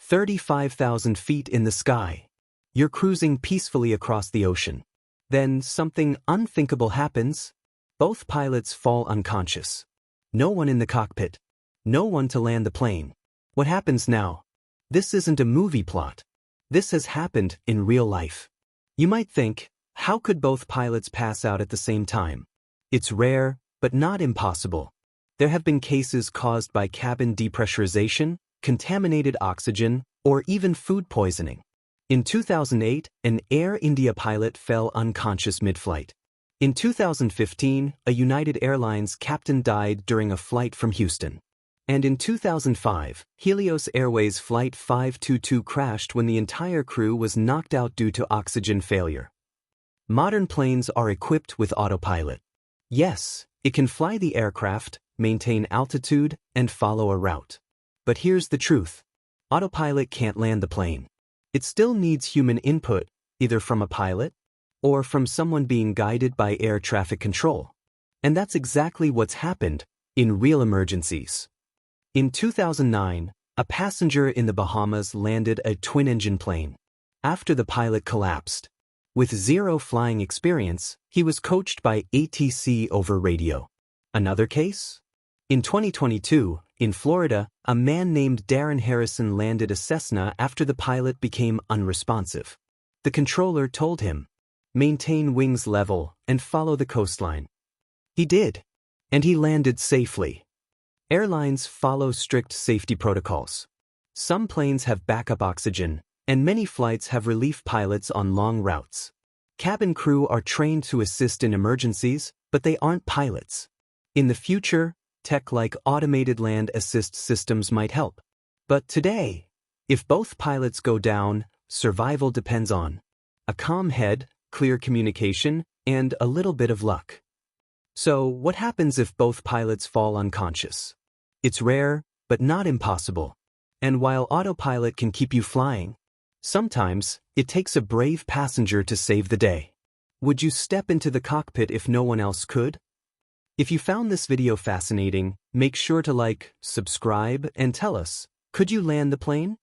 35,000 feet in the sky. You're cruising peacefully across the ocean. Then something unthinkable happens. Both pilots fall unconscious. No one in the cockpit. No one to land the plane. What happens now? This isn't a movie plot. This has happened in real life. You might think, how could both pilots pass out at the same time? It's rare, but not impossible. There have been cases caused by cabin depressurization, contaminated oxygen, or even food poisoning. In 2008, an Air India pilot fell unconscious mid-flight. In 2015, a United Airlines captain died during a flight from Houston. And in 2005, Helios Airways Flight 522 crashed when the entire crew was knocked out due to oxygen failure. Modern planes are equipped with autopilot. Yes, it can fly the aircraft, maintain altitude, and follow a route. But here's the truth. Autopilot can't land the plane. It still needs human input, either from a pilot or from someone being guided by air traffic control. And that's exactly what's happened in real emergencies. In 2009, a passenger in the Bahamas landed a twin-engine plane. After the pilot collapsed. With zero flying experience, he was coached by ATC over radio. Another case? In 2022, in Florida, a man named Darren Harrison landed a Cessna after the pilot became unresponsive. The controller told him, "Maintain wings level and follow the coastline." He did, and he landed safely. Airlines follow strict safety protocols. Some planes have backup oxygen, and many flights have relief pilots on long routes. Cabin crew are trained to assist in emergencies, but they aren't pilots. In the future, tech like automated land assist systems might help. But today, if both pilots go down, survival depends on a calm head, clear communication, and a little bit of luck. So, what happens if both pilots fall unconscious? It's rare, but not impossible. And while autopilot can keep you flying, sometimes it takes a brave passenger to save the day. Would you step into the cockpit if no one else could? If you found this video fascinating, make sure to like, subscribe, and tell us, could you land the plane?